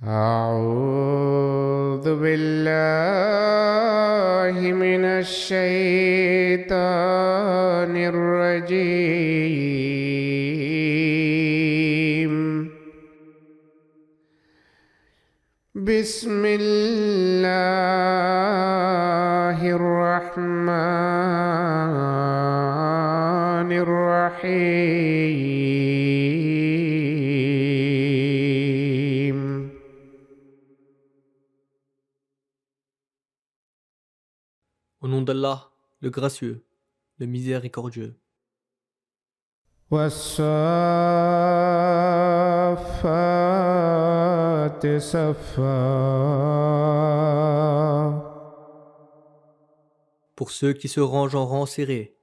أعوذ بالله من الشيطان الرجيم بسم الله الرحمن الرحيم Au nom d'Allah, le gracieux, le miséricordieux. والصافات صفا Pour ceux qui se rangent en rang serré,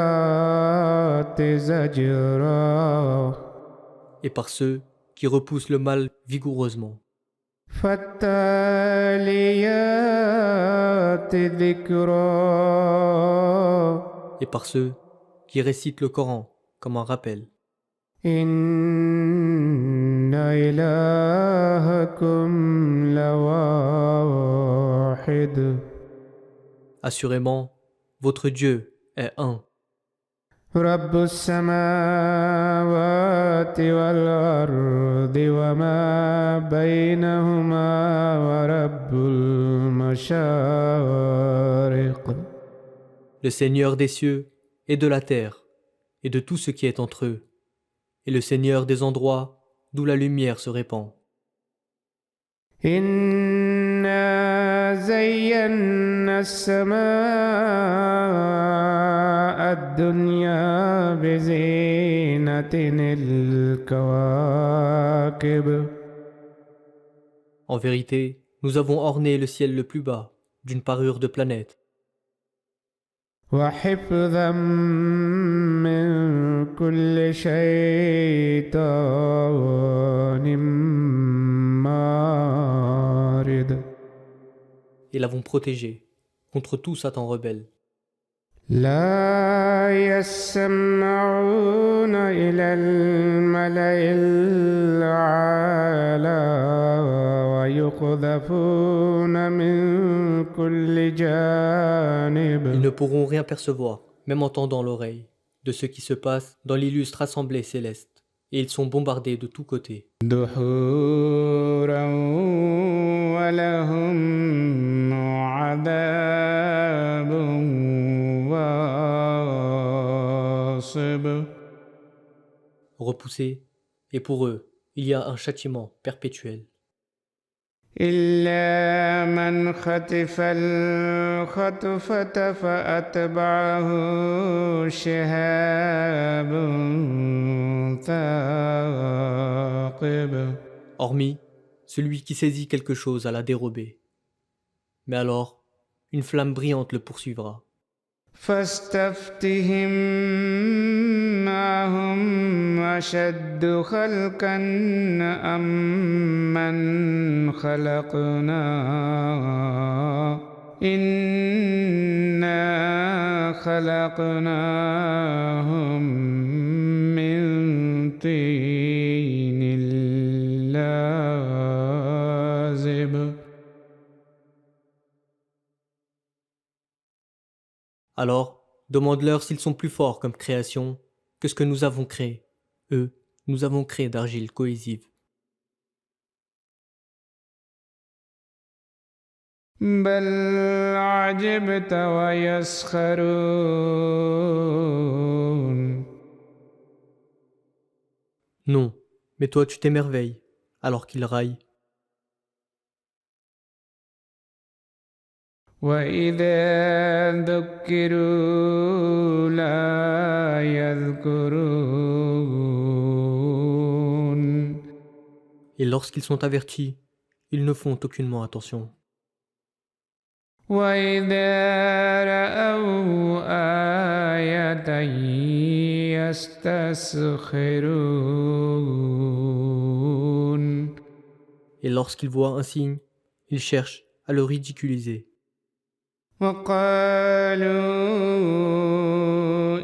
فالزاجرات زجرا et par ceux qui repoussent le mal vigoureusement, فالتاليات ذكرا et par ceux qui récitent le Coran comme un rappel. إن إلهكم لواحد Assurément, votre Dieu est un, رب السماوات والأرض وما بينهما ورب المشارق le Seigneur des cieux et de la terre, et de tout ce qui est entre eux, et le Seigneur des endroits d'où la lumière se répand. إنا زينا السماء الدنيا بزينة الكواكب En vérité, nous avons orné le ciel le plus bas d'une parure de planètes, وحفظا من كل شيطان مارد et l'avons protégé contre tout Satan rebelle. لا يسمعون إلى الملأ الأعلى ويقذفون من كل جانب Ils ne pourront rien percevoir, même en tendant l'oreille, de ce qui se passe dans l'illustre assemblée céleste, et ils sont bombardés de tous côtés. دحورا ولهم عذاب واصب Repoussés, et pour eux, il y a un châtiment perpétuel. إلا من خطف الخطفة فأتبعه شهاب ثاقب Hormis celui qui saisit quelque chose à la dérobée. Mais alors, une flamme brillante le poursuivra. فاستفتهم أهم أشد خلقا أم من خلقنا إنا خلقناهم من طين لازب Alors, demande-leur s'ils sont plus forts comme création que ce que nous avons créé. Eux, nous avons créé d'argile cohésive. بل عجبت ويسخرون Non, mais toi tu t'émerveilles, alors qu'ils raillent. وإذا ذكروا لا يذكرون Et lorsqu'ils sont avertis, ils ne font aucunement attention. وإذا رأوا آية يستسخرون Et lorsqu'ils voient un signe, ils cherchent à le ridiculiser. وقالوا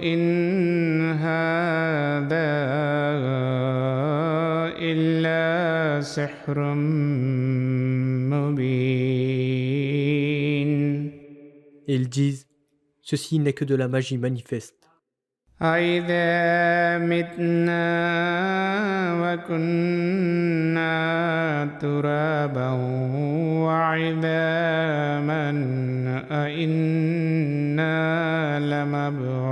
إن هذا سحر مبين Et ils disent, ceci n'est que de la magie manifeste. أَإِذَا مِتْنَا وَكُنَّا تُرَابًا وَعِظَامًا أَإِنَّا لَمَبْعُوثُونَ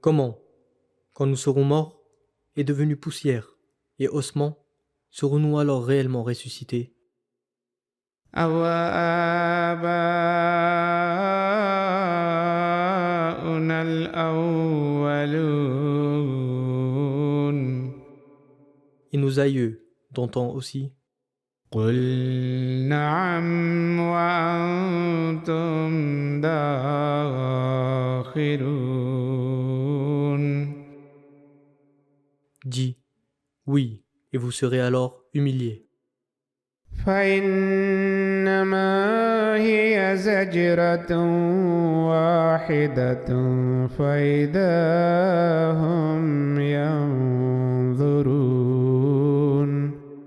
Comment, quand nous serons morts et devenus poussière et ossements, serons-nous alors réellement ressuscités? أَوَآبَاؤُنَا الْأَوَّلُونَ Et nos aïeux, d'antan aussi? قُلْ نَعَمْ وَأَنْتُمْ دَاخِرُونَ Dis, oui, et vous serez alors humiliés. فإنما هي زجرة واحدة فإذا هم ينظرون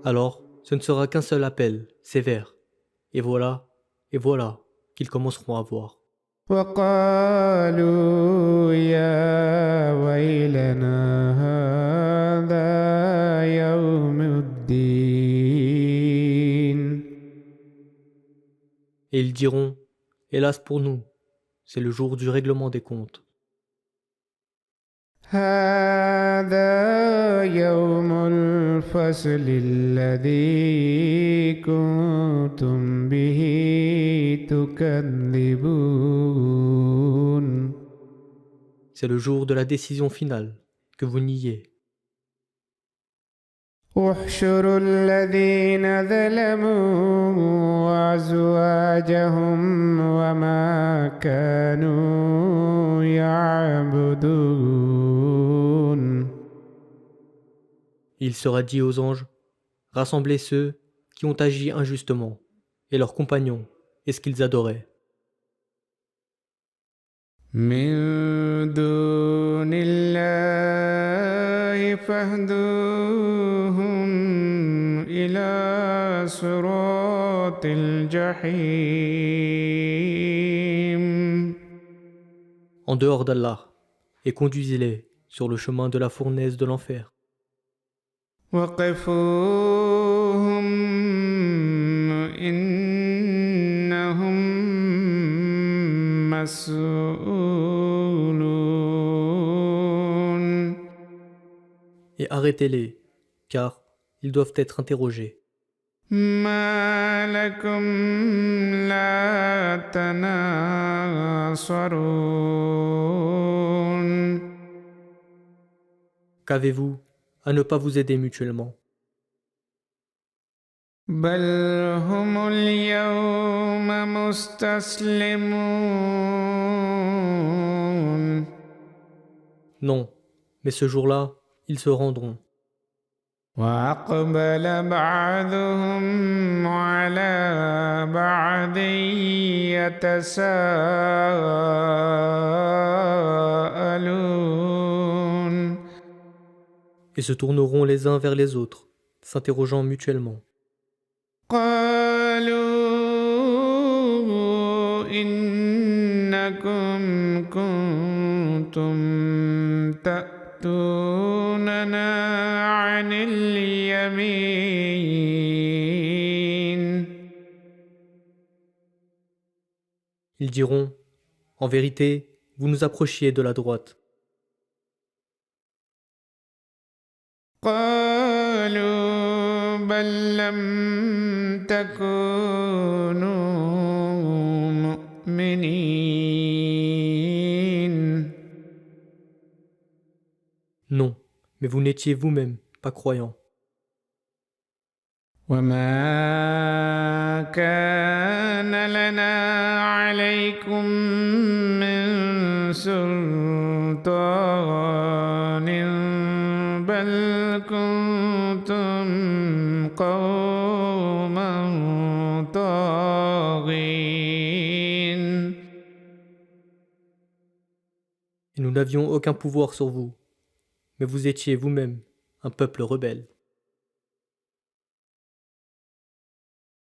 Alors, ce ne sera qu'un seul appel, sévère. Et voilà, qu'ils commenceront à voir. وقالوا يا ويلنا هذا يوم الدين Et ils diront, hélas pour nous, c'est le jour du règlement des comptes. هذا يوم الفصل الذي كنتم به تكذبون C'est le jour de la décision finale que vous niez. احشروا الذين ظلموا وأزواجهم وما كانوا يعبدون Il sera dit aux anges, rassemblez ceux qui ont agi injustement, et leurs compagnons, et ce qu'ils adoraient. من دون الله فاهدوهم إلى صراط الجحيم En dehors d'Allah, et conduisez-les sur le chemin de la fournaise de l'enfer. وقفوهم إنهم مسؤولون Et arrêtez-les, car ils doivent être interrogés. ما لكم لا تناصرون Qu'avez-vous à ne pas vous aider mutuellement? بل هم اليوم مستسلمون Non, mais ce jour-là, ils se rendront. وأقبل بعضهم على بعض يتساءلون Et se tourneront les uns vers les autres, s'interrogeant mutuellement. قالوا إنكم كنتم تأتوننا عن اليمين Ils diront, en vérité, vous nous approchiez de la droite. قالوا بل لم تكونوا مؤمنين Non, mais vous n'étiez vous-même pas croyants. وما كان لنا عليكم من سلطان بل كنتم قوما طاغين Et nous n'avions aucun pouvoir sur vous, mais vous étiez vous-même un peuple rebelle.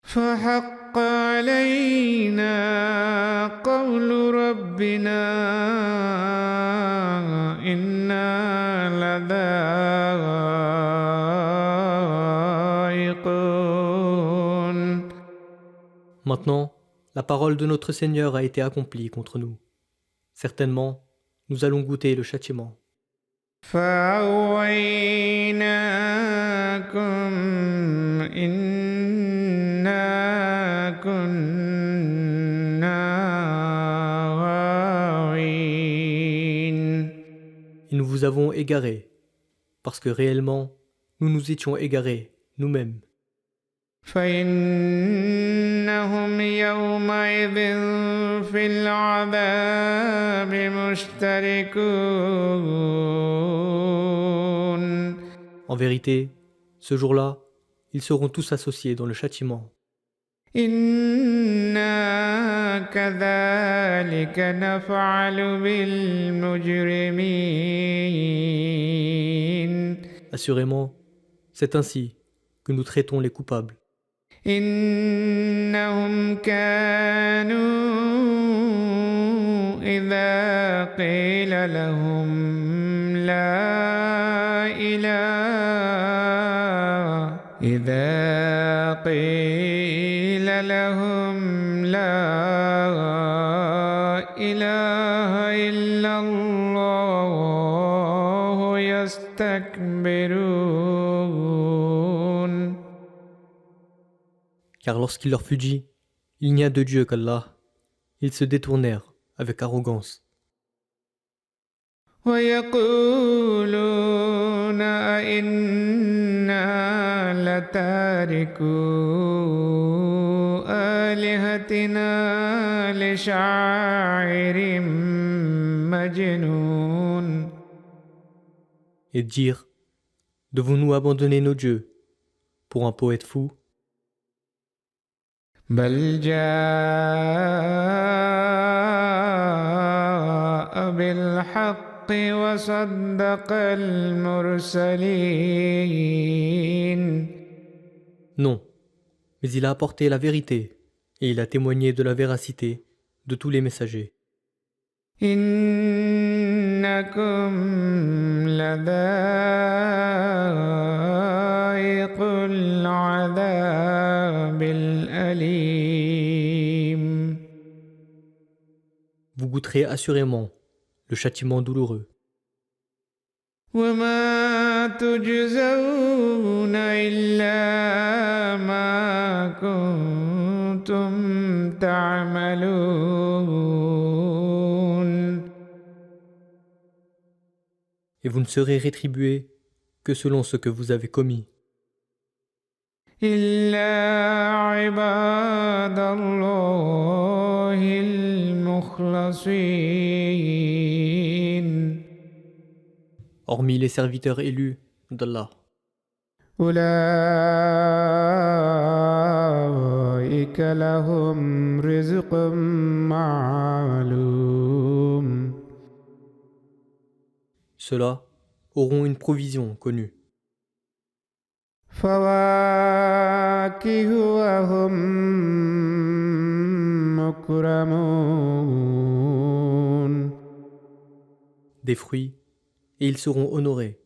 فحق علينا قول ربنا إنا لذائقون. Maintenant, la parole de notre Seigneur a été accomplie contre nous. Certainement, nous allons goûter le châtiment. فأغويناكم إنا كنا غاوين. Et nous vous avons égarés, parce que réellement, nous nous étions égarés nous-mêmes. فإنهم يومئذ في العذاب مشتركون. En vérité, ce jour-là, ils seront tous associés dans le châtiment. إنا كذلك نفعل بالمجرمين. Assurément, c'est ainsi que nous traitons les coupables. إنهم كانوا إذا قيل لهم لا إله إلا الله يستكبرون. Car lorsqu'il leur fut dit « Il n'y a de Dieu qu'Allah », ils se détournèrent avec arrogance. ويقولون أئنا لتاركو آلهتنا لشاعر مجنون. Et dire « Devons-nous abandonner nos dieux pour un poète fou ?» بل جاء بالحق وصدق المرسلين. Non, mais il a apporté la vérité et il a témoigné de la véracité de tous les messagers. إنكم لذائق العذاب الأليم. Vous goûterez assurément le châtiment douloureux. وما تجزون إلا ما كنتم تعملون. Et vous ne serez rétribués que selon ce que vous avez commis. إلا عباد الله المخلصين. Hormis les serviteurs élus d'Allah. أولئك لهم رزق معلوم. Ceux-là auront une provision connue. فواكه وهم مكرمون. Des fruits, et ils seront honorés.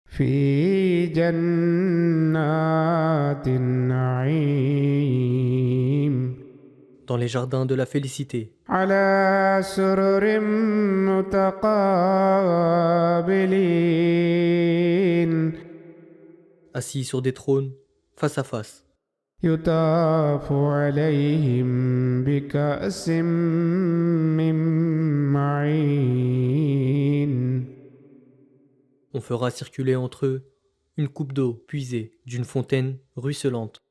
في جنات النعيم. Dans les jardins de la félicité, على سرر متقابلين. assis sur des trônes, face à face. يطاف عليهم بكأس من معين. On fera circuler entre eux une coupe d'eau puisée d'une fontaine ruisselante,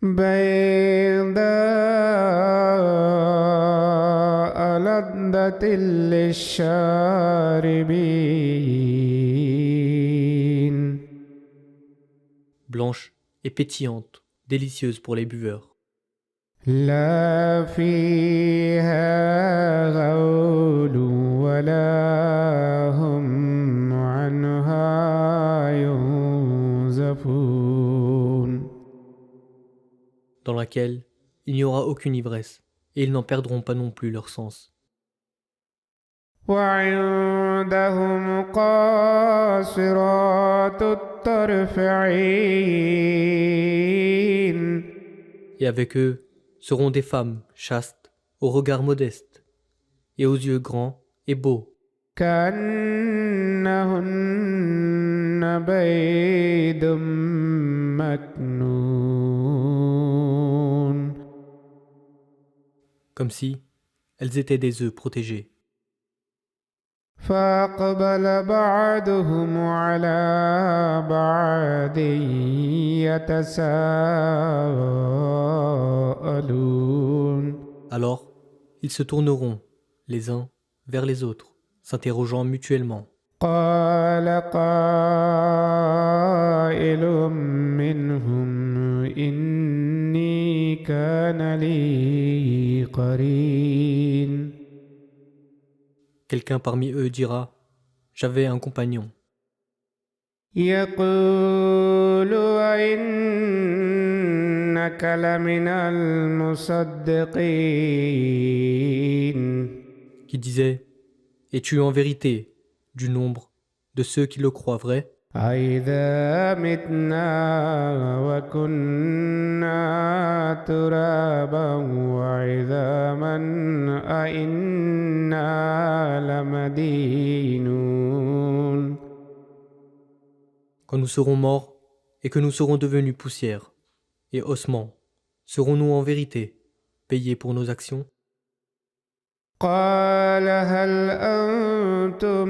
بيضاء لذة للشاربين. blanche et pétillante, délicieuse pour les buveurs. لا فيها غول ولا هم عنه laquelle il n'y aura aucune ivresse, et ils n'en perdront pas non plus leur sens. وعندهم قاصرات الطرف عين Et avec eux seront des femmes chastes, au regard modeste, et aux yeux grands et beaux, كأنهن بيض مكنون comme si elles étaient des œufs protégés. فأقبل بعضهم على بعض يتساءلون Alors, ils se tourneront, les uns vers les autres, s'interrogeant mutuellement. قال قائل منهم إني كان لي قرين Quelqu'un parmi eux dira « J'avais un compagnon يقول أئنك لمن المصدقين qui disait « Es-tu en vérité du nombre de ceux qui le croient vrai أإذا متنا وكنا ترابا وعظاما أإنا لمدينون quand nous serons morts et que nous serons devenus poussière et ossements, serons-nous en vérité payés pour nos actions ?» قال هل أنتم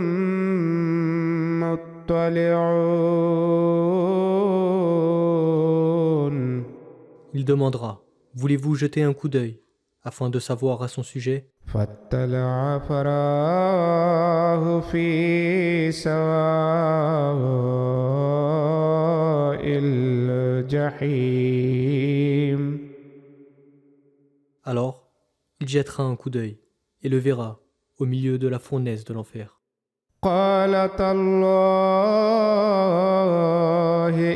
مطلعون Il demandera « Voulez-vous jeter un coup d'œil afin de savoir à son sujet ?» فاطلع فراه في سواء الجحيم Alors, il jettera un coup d'œil et le verra au milieu de la fournaise de l'enfer. قال تالله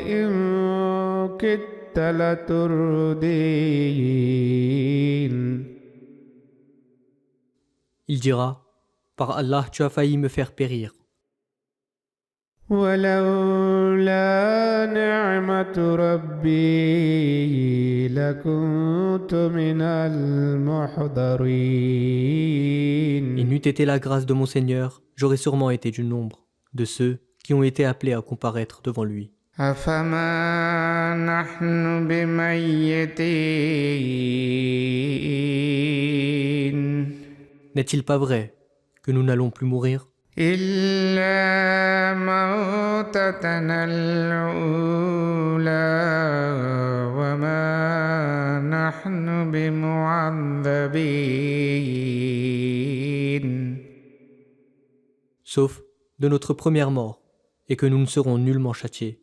إن كدت لتردين Il dira « Par Allah, tu as failli me faire périr. ولولا نعمة ربي لكنت من Et المحضرين n'eût été la grâce de mon Seigneur, j'aurais sûrement été du nombre de ceux qui ont été appelés à comparaître devant lui. أفما نحن بميتين N'est-il pas vrai que nous n'allons plus mourir إلا موتتنا الأولى وما نحن بمعذبين sauf de notre première mort, et que nous ne serons nullement châtiés.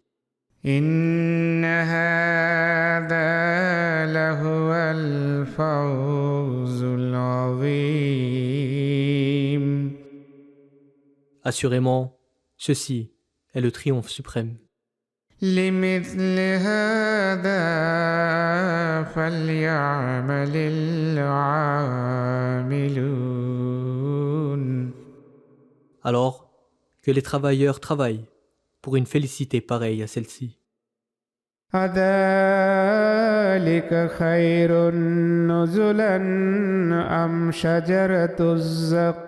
إن هذا لهو الفوز العظيم Assurément, ceci est le triomphe suprême. لمثل هذا فليعمل العاملون Alors, que les travailleurs travaillent pour une félicité pareille à celle-ci. أذلك خير نزلا أم شجرة الزقوم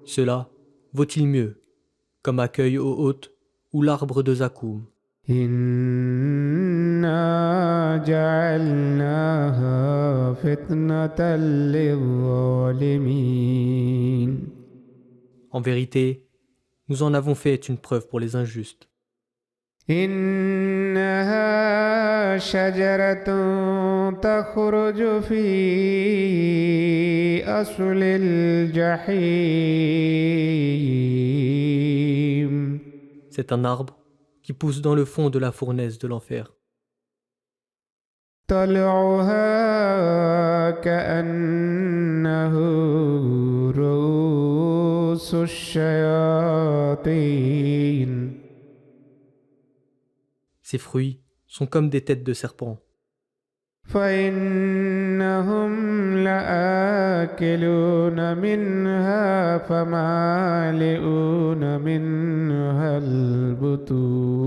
Cela vaut-il mieux, comme accueil aux hôtes ou l'arbre de Zakoum? إنا جعلناها فتنة للظالمين En vérité, nous en avons fait une preuve pour les injustes. إنها شجرة تخرج في أصل الجحيم C'est un arbre qui pousse dans le fond de la fournaise de l'enfer. طلعها كأنه رؤوس الشياطين Ses fruits sont comme des têtes de serpents. فإنهم لآكلون منها فمالئون منها البطون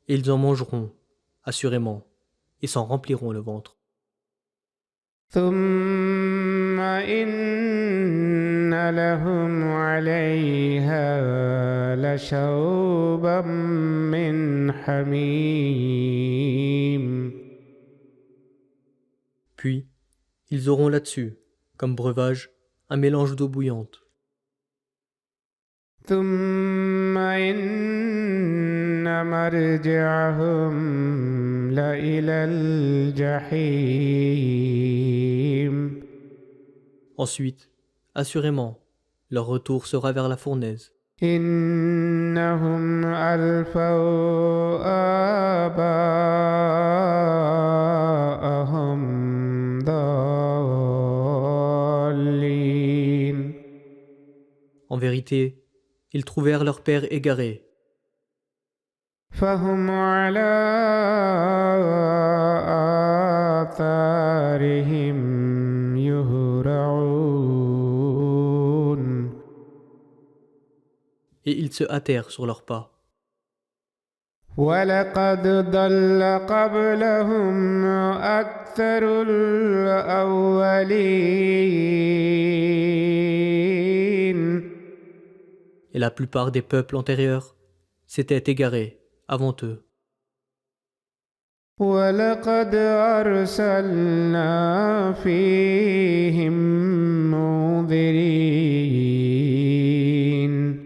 Et ils en mangeront, assurément, et s'en rempliront le ventre. ثم إن لهم عليها لشوبا من حميم Puis, ils auront là-dessus, comme breuvage, un mélange d'eau bouillante. ثم إن مرجعهم لإلى الجحيم Ensuite, assurément, leur retour sera vers la fournaise. إنهم ألفوا آباءهم ضالين En vérité, ils trouvèrent leur père égaré, فهم على آثارهم يهرعون et ils se hâtèrent sur leurs pas. ولقد ضل قبلهم أكثر الأولين Et la plupart des peuples antérieurs s'étaient égarés avant eux. ولقد أرسلنا فيهم منذرين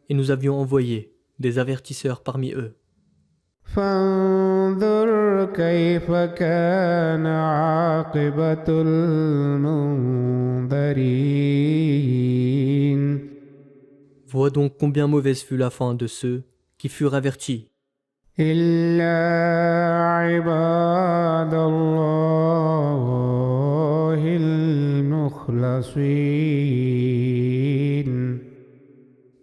Et nous avions envoyé des avertisseurs parmi eux. فانظر كيف كان عاقبة المنذرين Vois donc combien mauvaise fut la fin de ceux qui furent avertis, إلا عباد الله المخلصين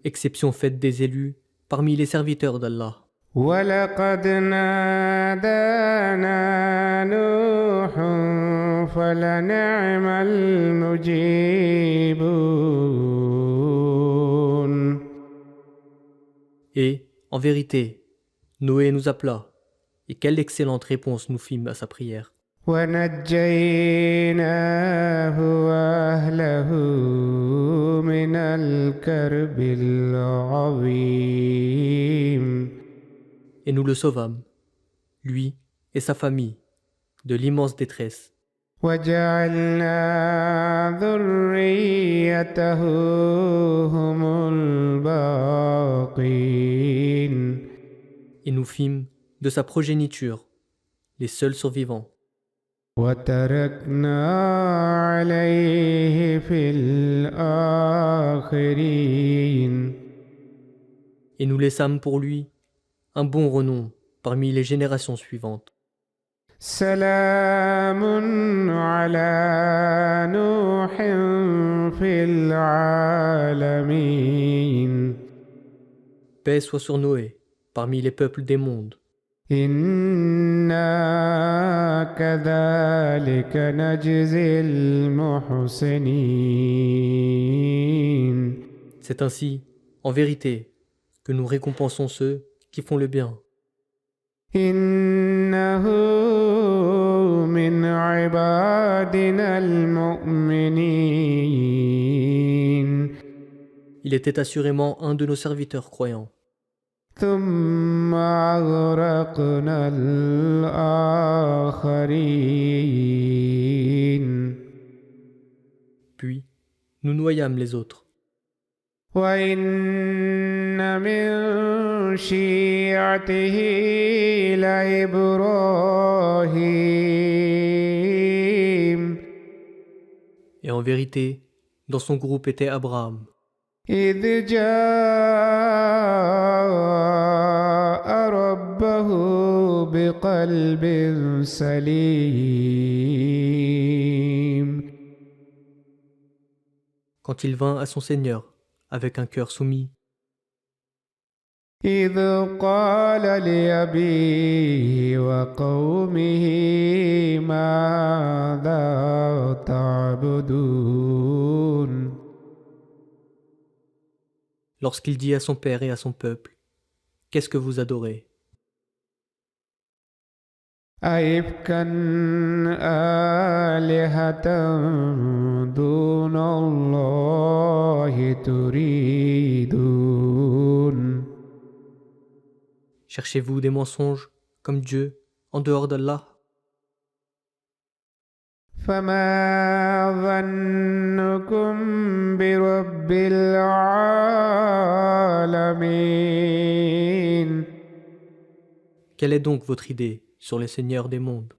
exception faite des élus parmi les serviteurs d'Allah. ولقد نادانا نوح فلنعم المجيبون Et, en vérité, Noé nous appela, et quelle excellente réponse nous fîmes à sa prière. ونجيناه وأهله من الكرب العظيم Et nous le sauvâmes, lui et sa famille, de l'immense détresse. وجعلنا ذريته هم الباقين Et nous fîmes de sa progéniture les seuls survivants. وتركنا عليه في الآخرين Et nous laissâmes pour lui un bon renom parmi les générations suivantes. سلام على نوح في العالمين Paix soit sur Noé parmi les peuples des mondes. إنا كذلك نجزي المحسنين C'est ainsi, en vérité, que nous récompensons ceux qui font le bien. إنه من عبادنا المؤمنين Il était assurément un de nos serviteurs croyants. ثم أغرقنا الآخرين Puis, nous noyâmes les autres. وإن من شيعته لإبراهيم Et en vérité, dans son groupe était Abraham, إذ جاء ربه بقلب سليم quand il vint à son Seigneur avec un cœur soumis. إذ قال لأبيه وقومه ماذا تعبدون Lorsqu'il dit à son père et à son peuple, qu'est-ce que vous adorez? أئفكا آلهة دون الله تريدون Cherchez-vous des mensonges comme Dieu en dehors d'Allah? فما ظنكم برب العالمين Quelle est donc votre idée sur les seigneurs des mondes?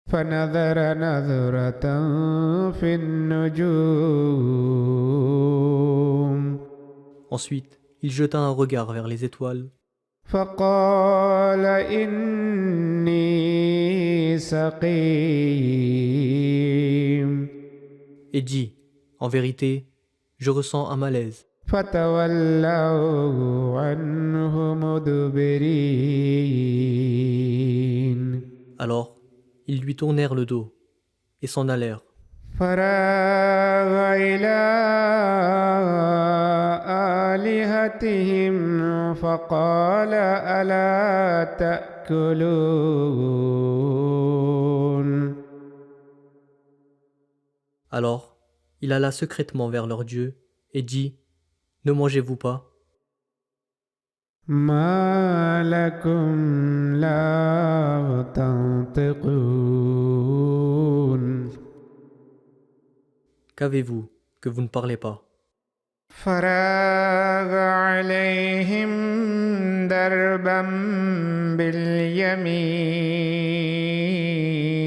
فنظر نظرة في النجوم Ensuite, il jeta un regard vers les étoiles فقال إني سقيم et dit, en vérité, je ressens un malaise. فتولوا عنه مدبرين Alors, ils lui tournèrent le dos et s'en allèrent. فراغ إلى آلهتهم فقال ألا تأكلون Alors, il alla secrètement vers leur Dieu et dit, ne mangez-vous pas? ما لكم لا تنطقون Qu'avez-vous que vous ne parlez pas? فراغ عليهم دربا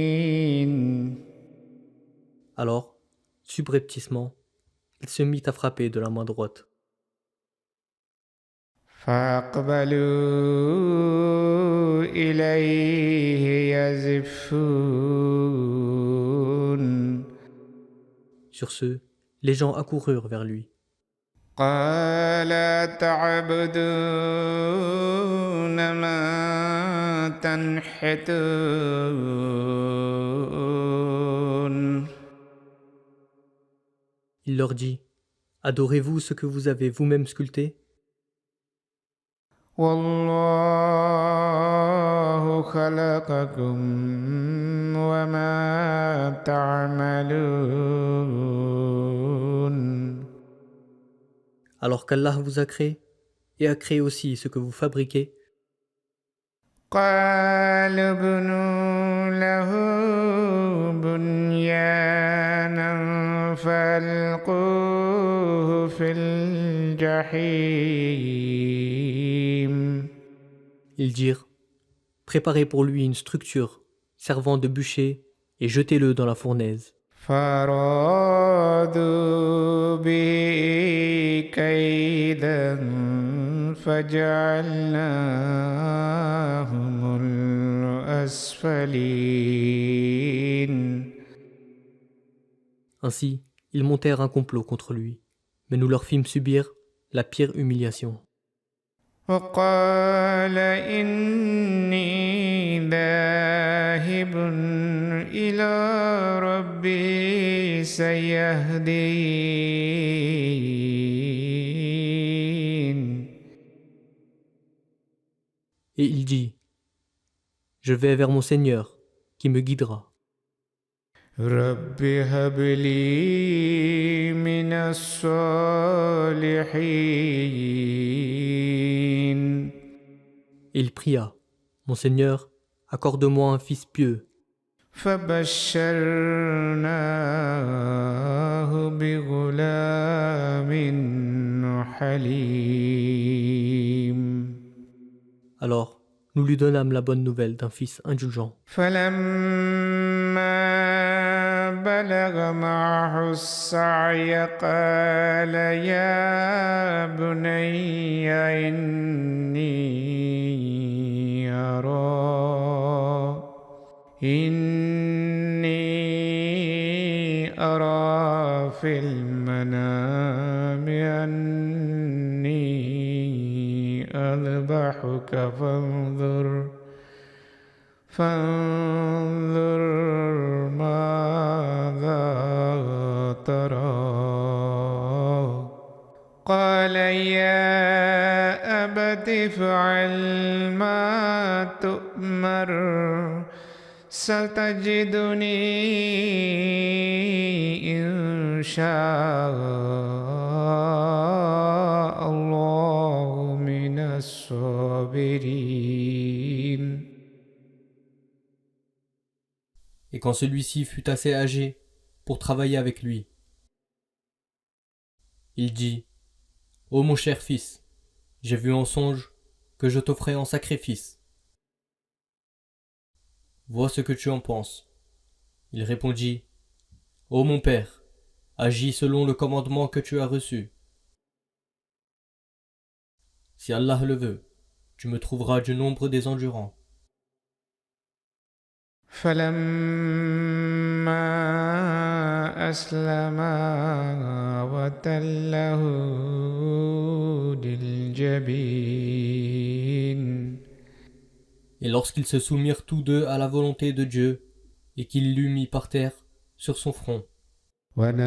باليمين Alors, subrepticement, il se mit à frapper de la main droite. فأقبلوا إليه يزفون Sur ce, les gens accoururent vers lui. قال تعبدون ما تنحتون Il leur dit, adorez-vous ce que vous avez vous-même sculpté? والله خلقكم وما تعملون Alors qu'Allah vous a créé et a créé aussi ce que vous fabriquez. قالوا ابنوا له بنيانا فألقوه في الجحيم Ils dirent, préparez pour lui une structure servant de bûcher et jetez-le dans la fournaise. فأرادوا به كيدا فجعلناهم الأسفلين Ainsi, ils montèrent un complot contre lui, mais nous leur fîmes subir la pire humiliation. وقال إني ذاهب إلى ربي سيهدين Et il dit, je vais vers mon Seigneur, qui me guidera. رب هب لي من الصالحين Et il pria, mon Seigneur, accorde-moi un fils pieux. فبشرناه بغلام حليم Alors, nous lui donnâmes la bonne nouvelle d'un fils indulgent. فلما بلغ معه السعي قال يا بني إني أرى في المنام أني ينصحك فانظر ماذا ترى. قال يا أبت افعل ما تؤمر ستجدني إن شاء الله من الصابرين. Et quand celui-ci fut assez âgé pour travailler avec lui, il dit : Ô mon cher fils, j'ai vu en songe que je t'offrais en sacrifice. Vois ce que tu en penses. Il répondit : Ô mon père, agis selon le commandement que tu as reçu. Si Allah le veut, tu me trouveras du nombre des endurants. فلما أسلما وتله للجبين. Et lorsqu'ils se soumirent tous deux à la volonté de Dieu, et qu'il l'eut mis par terre sur son front, وناديناه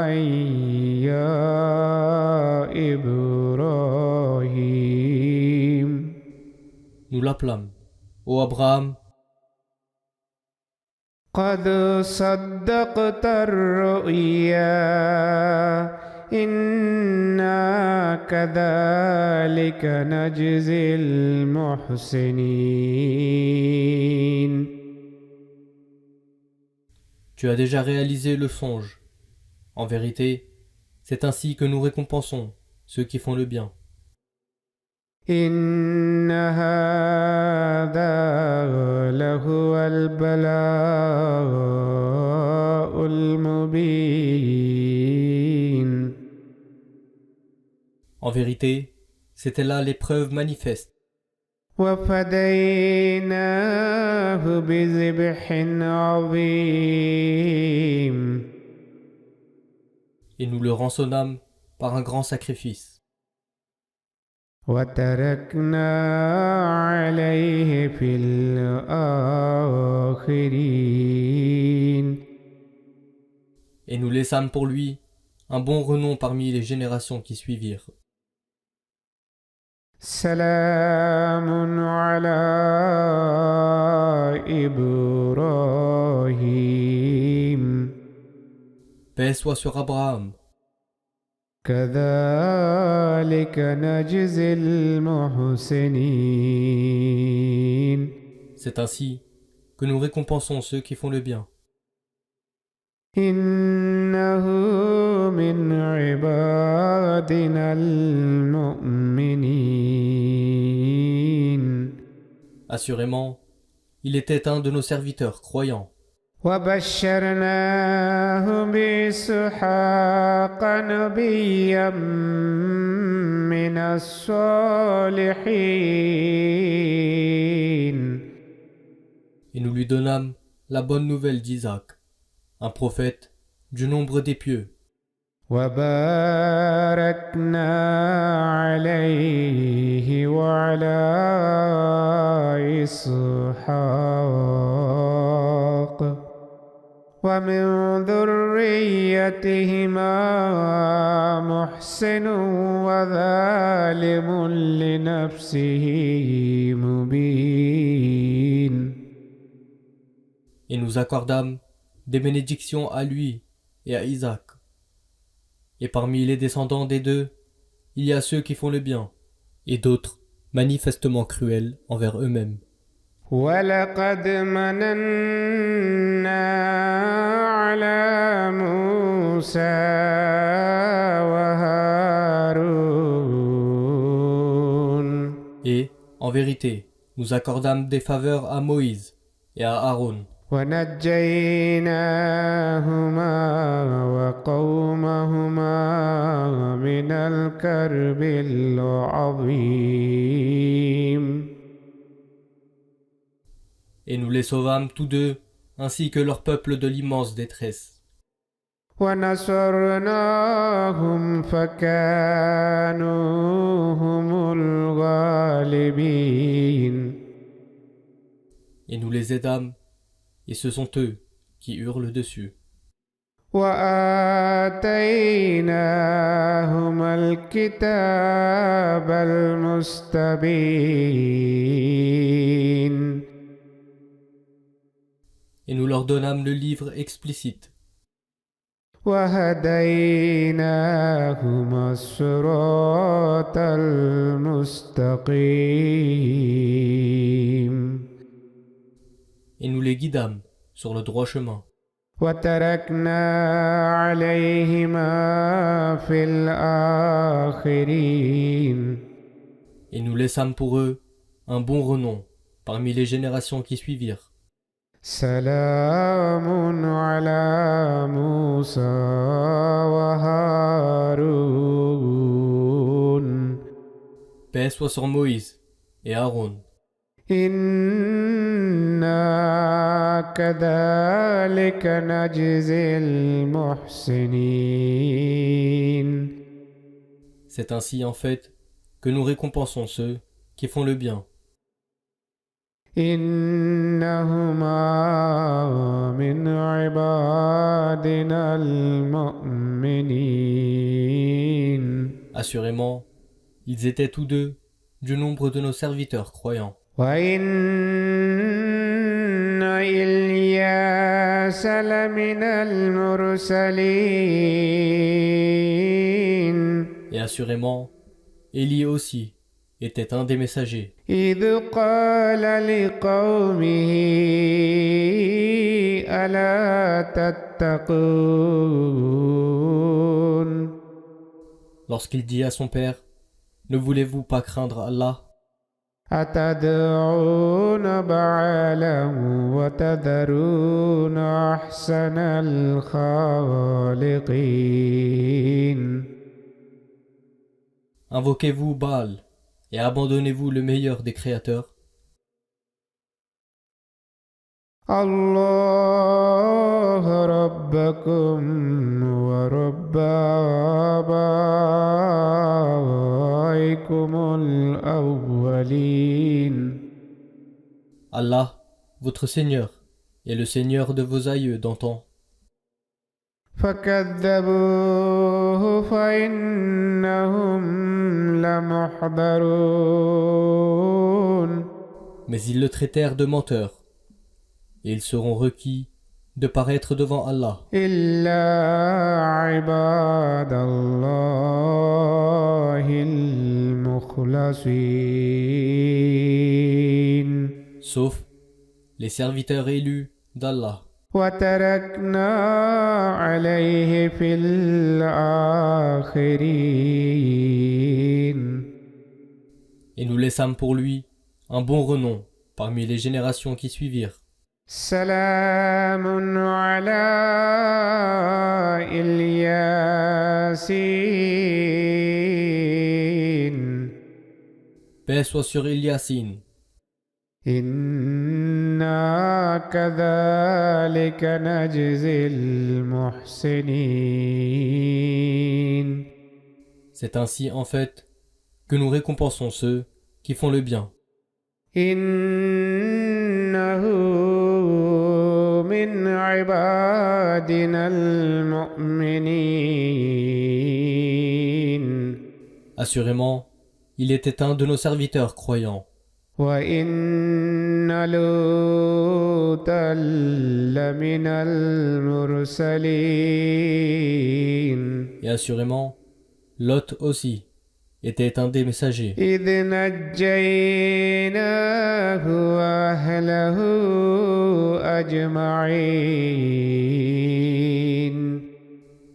أن يا إبراهيم. nous l'appelâmes : Ô Abraham, قد صدقت الرؤيا إنا كذلك نجزي المحسنين. tu as déjà réalisé le songe. En vérité, c'est ainsi que nous récompensons ceux qui font le bien. إن هذا لهو البلاء المبين. En vérité, c'était là l'épreuve manifeste. وفديناه بذبح عظيم. Et nous le rançonnâmes par un grand sacrifice. وتركنا عليه في الآخرين. Et nous laissâmes pour lui un bon renom parmi les générations qui suivirent. سلام على إبراهيم. Paix soit sur Abraham. كذلك نجزي المحسنين. C'est ainsi que nous récompensons ceux qui font le bien. إنه من عبادنا المؤمنين. Assurément, il était un de nos serviteurs croyants. وبشرناه بإسحاق نبيا من الصالحين. Et nous lui donnâmes la bonne nouvelle d'Isaac, un prophète du nombre des pieux. وباركنا عليه وعلى إسحاق ومن ذريتهما محسن وظالم لنفسه مبين. Et nous accordâmes des bénédictions à lui et à Isaac. Et parmi les descendants des deux, il y a ceux qui font le bien, et d'autres manifestement cruels envers eux-mêmes. ولقد مننا على موسى وهارون. Et, en vérité, nous accordâmes des faveurs à Moïse et à Aaron, ونجيناهما وقومهما من الكرب العظيم. et nous les sauvâmes tous deux, ainsi que leur peuple de l'immense détresse. ونصرناهم فكانوا هم الغالبين. Et nous les aidâmes, et ce sont eux qui hurlent dessus. وآتيناهم الكتاب المستبين. Et nous leur donnâmes le livre explicite. وهديناهما الصراط المستقيم. Et nous les guidâmes sur le droit chemin. وتركنا عليهما في الآخرين. Et nous laissâmes pour eux un bon renom parmi les générations qui suivirent. سلام على موسى وهارون. Paix soit sur Moïse et Aaron. إنا كذلك نجزي المحسنين. C'est ainsi en fait que nous récompensons ceux qui font le bien. إنهما من عبادنا المؤمنين. Assurément, ils étaient tous deux du nombre de nos serviteurs croyants. وإن إلياس لمن المرسلين. Et assurément, Élie aussi était un des messagers. إذ قال لقومه ألا تتقون. Lorsqu'il dit à son père, ne voulez-vous pas craindre Allah? أتدعون بعلا وتذرون أحسن الخالقين. Invoquez-vous Baal et abandonnez-vous le meilleur des créateurs. الله ربكم ورب آبائكم الأولين. Allah, votre Seigneur, est le Seigneur de vos aïeux d'antan. فكذبوه فإنهم لمحضرون. Mais ils le traitèrent de menteur, et ils seront requis de paraître devant Allah, إلا عباد الله المخلصين. sauf les serviteurs élus d'Allah. وتركنا عليه في الآخرين. Et nous laissâmes pour lui un bon renom parmi les générations qui suivirent. سلام على الياسين. Paix soit sur Ilyassine. إنا كذلك نجزي المحسنين. C'est ainsi en fait que nous récompensons ceux qui font le bien. إنه من عبادنا المؤمنين. Assurément, il était un de nos serviteurs croyants. وإن لوطا لمن المرسلين. Et assurément, Lot aussi était un des messagers. إذ نجيناه وأهله أجمعين.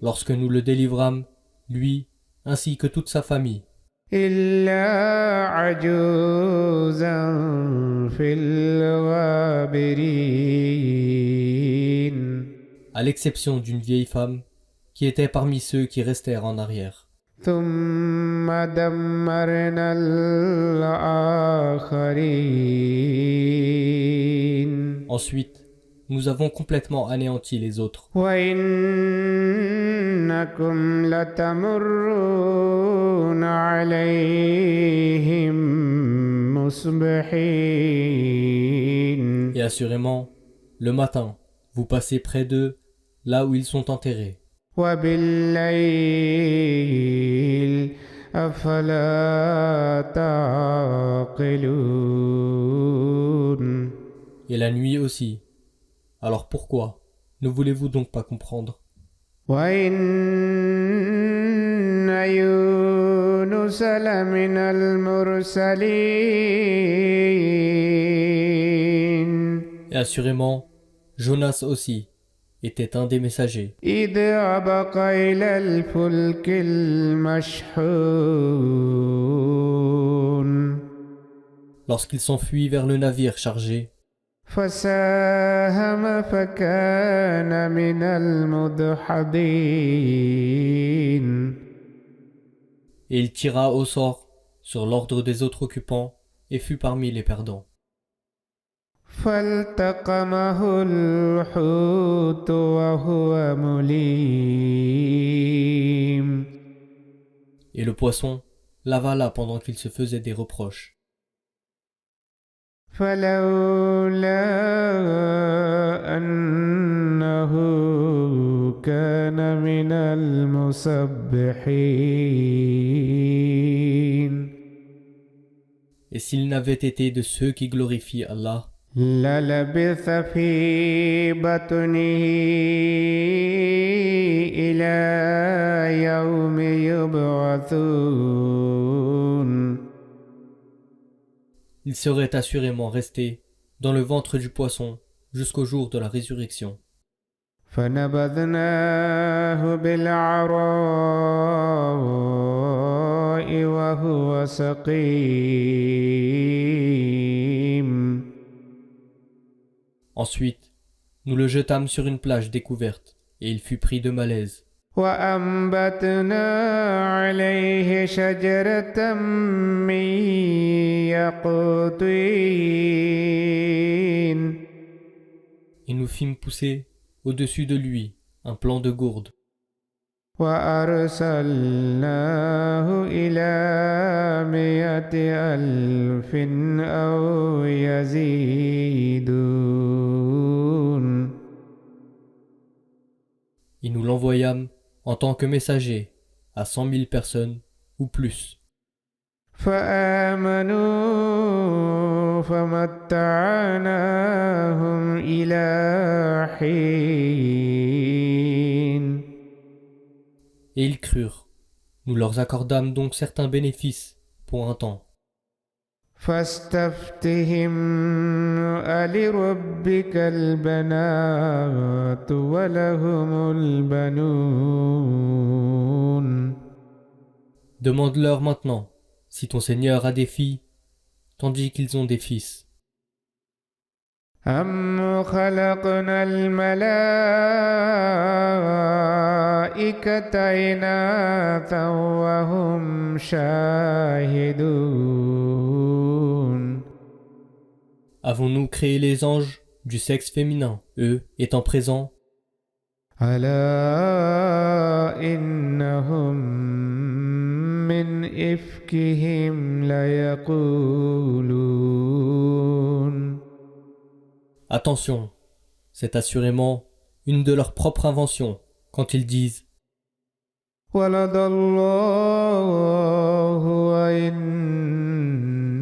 Lorsque nous le délivrâmes, lui ainsi que toute sa famille, إلا عجوزا في الغابرين. à l'exception d'une vieille femme qui était parmi ceux qui restèrent en arrière. ثم دمرنا الآخرين. Ensuite, nous avons complètement anéanti les autres. وإنكم لتمرون عليهم مصبحين Et assurément, le matin, vous passez près d'eux, là où ils sont enterrés. وبالليل أفلا تعقلون Et la nuit aussi. Alors pourquoi ne voulez-vous donc pas comprendre? وإن يونس لمن المرسلين Et assurément, Jonas aussi était un des messagers. إذ أبق إلى الفلك المشحون Lorsqu'il s'enfuit vers le navire chargé, فساهم فكان من المدحضين et il tira au sort sur l'ordre des autres occupants et fut parmi les perdants. فالتقمه الحوت وهو مليم Et le poisson l'avala pendant qu'il se faisait des reproches. فلولا أنه كان من المسبحين Et s'il n'avait été de ceux qui glorifient Allah, للبث في بطنه إلى يوم يبعثون il serait assurément resté dans le ventre du poisson jusqu'au jour de la résurrection. فنبذناه بالعراء وهو سقيم Ensuite, nous le jetâmes sur une plage découverte, et il fut pris de malaise. وأنبتنا عليه شجرة من يقطين Et nous fîmes pousser au-dessus de lui un plant de gourde. وأرسلناه إلى 100,000 أو يزيدون Et nous l'envoyâmes en tant que messager à 100 000 personnes ou plus. فآمنوا فمتعناهم إلى حين Et ils crurent. Nous leur accordâmes donc certains bénéfices pour un temps. فاستفتهم ألربك البنات ولهم البنون Demande-leur maintenant si ton Seigneur a des filles, tandis qu'ils ont des fils. أم خلقنا الملائكة إناثا وهم شاهدون Avons-nous créé les anges du sexe féminin, eux étant présents? ألا إنهم من إفكهم ليقولون Attention, c'est assurément une de leurs propres inventions quand ils disent ولد الله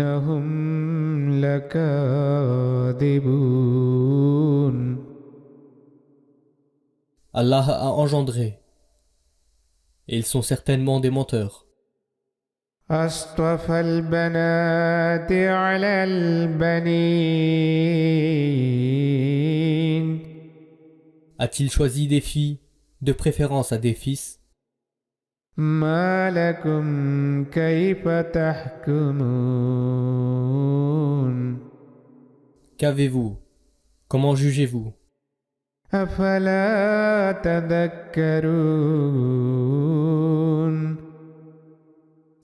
وإنهم لكاذبون Allah a engendré, et ils sont certainement des menteurs. أصطفى البنات على البنين A-t-il choisi des filles de préférence à des fils? ما لكم كيف تحكمون Qu'avez-vous? Comment jugez-vous? أفلا تذكرون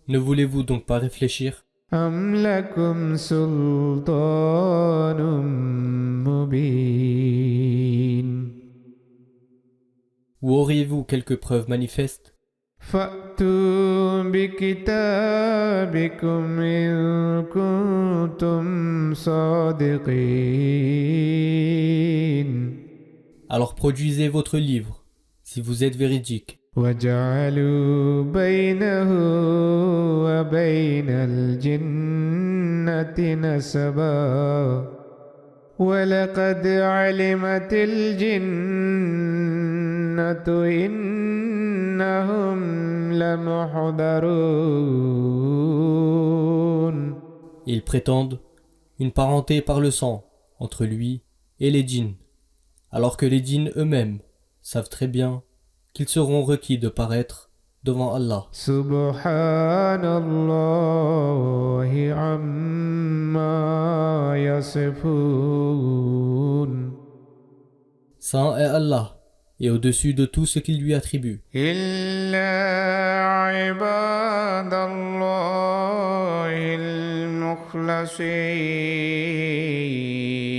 Ne voulez-vous donc pas réfléchir? أم لكم سلطان مبين auriez-vous quelques preuves manifestes? فأتوا بكتابكم إن كنتم صادقين Alors produisez votre livre, si vous êtes véridique. وجعلوا بينه وبين الجنة نسبا ولقد علمت الجنة إنهم لمحضرون. Ils prétendent une parenté par le sang entre lui et les djinns, alors que les djinns eux-mêmes savent très bien qu'ils seront requis de paraître devant Allah. Subhanallah amma yasifun. Saint est Allah, et au-dessus de tout ce qu'il lui attribue. Illa ibadallahi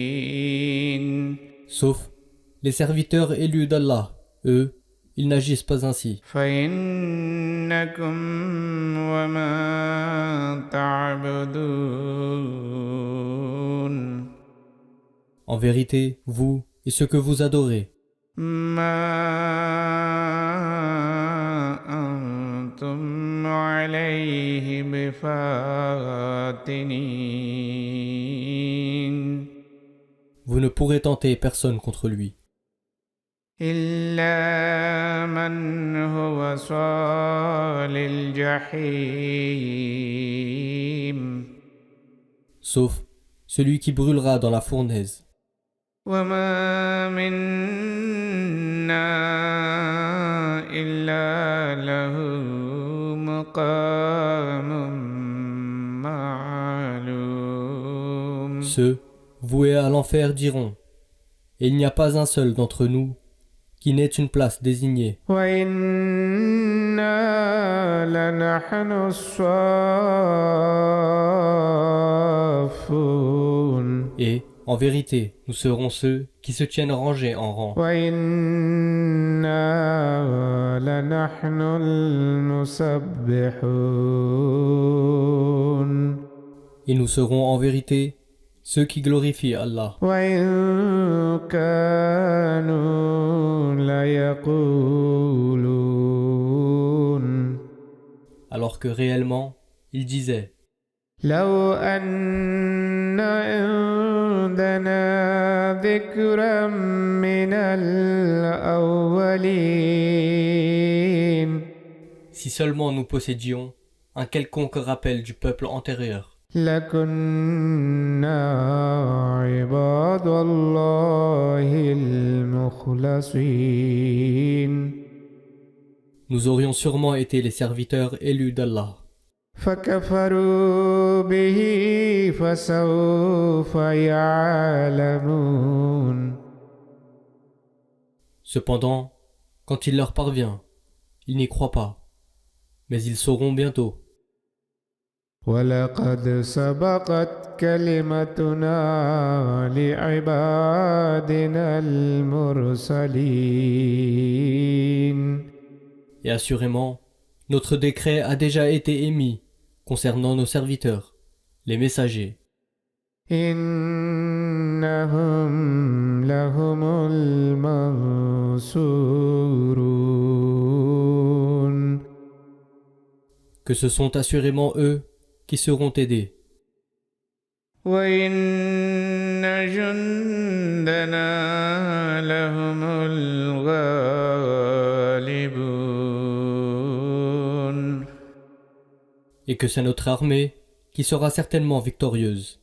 al-mukhlasin. Sauf les serviteurs élus d'Allah, eux, ils n'agissent pas ainsi. فإنكم وما تعبدون. En vérité, vous et ce que vous adorez, ما أنتم عليه بفاتنين. vous ne pourrez tenter personne contre lui. إلا من هو صال الجحيم. Sauf celui qui brûlera dans la fournaise. وما منا إلا له مقام معلوم. Ceux voués à l'enfer diront, et il n'y a pas un seul d'entre nous qui n'ait une place désignée. وإنا لنحن الصافون. Et, en vérité, nous serons ceux qui se tiennent rangés en rang. وإنا لنحن المسبحون. Et nous serons en vérité ceux qui glorifient Allah. وإن كانوا ليقولون. Alors que réellement, ils disaient, لو أن عندنا ذكرا من الأولين. si seulement nous possédions un quelconque rappel du peuple antérieur, لكنا عباد الله المخلصين. nous aurions sûrement été les serviteurs élus d'Allah. فكفروا به فسوف يعلمون. Cependant, quand il leur parvient, ils n'y croient pas, mais ils sauront bientôt. ولقد سبقت كلمتنا لعبادنا المرسلين. Et assurément, notre décret a déjà été émis concernant nos serviteurs, les messagers. إنهم لهم المنصورون. Que ce sont assurément eux qui seront aidés. وإن جندنا لهم الغالبون. Et que c'est notre armée qui sera certainement victorieuse.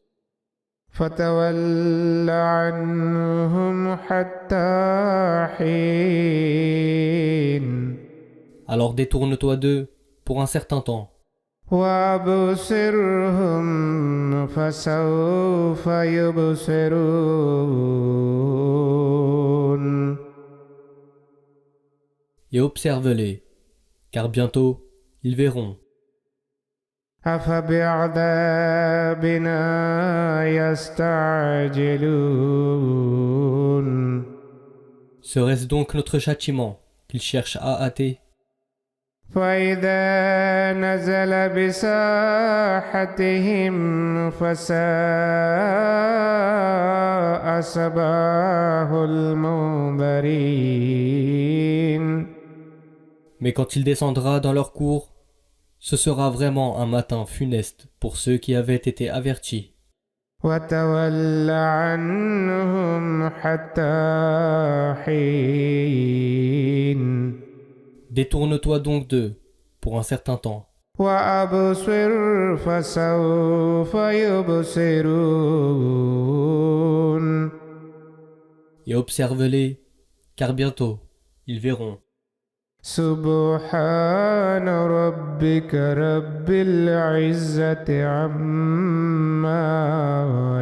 فتول عنهم حتى حين. Alors détourne-toi d'eux pour un certain temps. وابصرهم فسوف يبصرون. Et observe-les, car bientôt ils verront. أفبعذابنا يستعجلون. Serait-ce donc notre châtiment qu'ils cherchent à hâter. فإذا نزل بساحتهم فساء صباح المنذرين. Mais quand il descendra dans leur cour, ce sera vraiment un matin funeste pour ceux qui avaient été avertis. وتول عنهم حتى حين. Détourne-toi donc d'eux pour un certain temps, وأبصر فسوف يبصرون. et observe-les, car bientôt ils verront. سبحان ربك رب العزة عما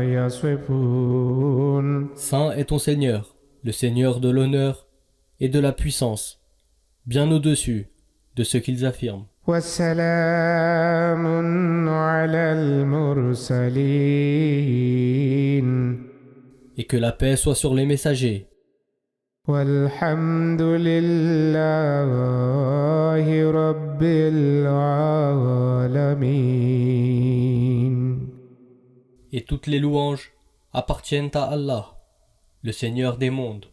يصفون. Saint est ton Seigneur, le Seigneur de l'honneur et de la puissance, bien au-dessus de ce qu'ils affirment. وسلام على المرسلين. Et que la paix soit sur les messagers. والحمد لله رب العالمين. Et toutes les louanges appartiennent à Allah, le Seigneur des mondes.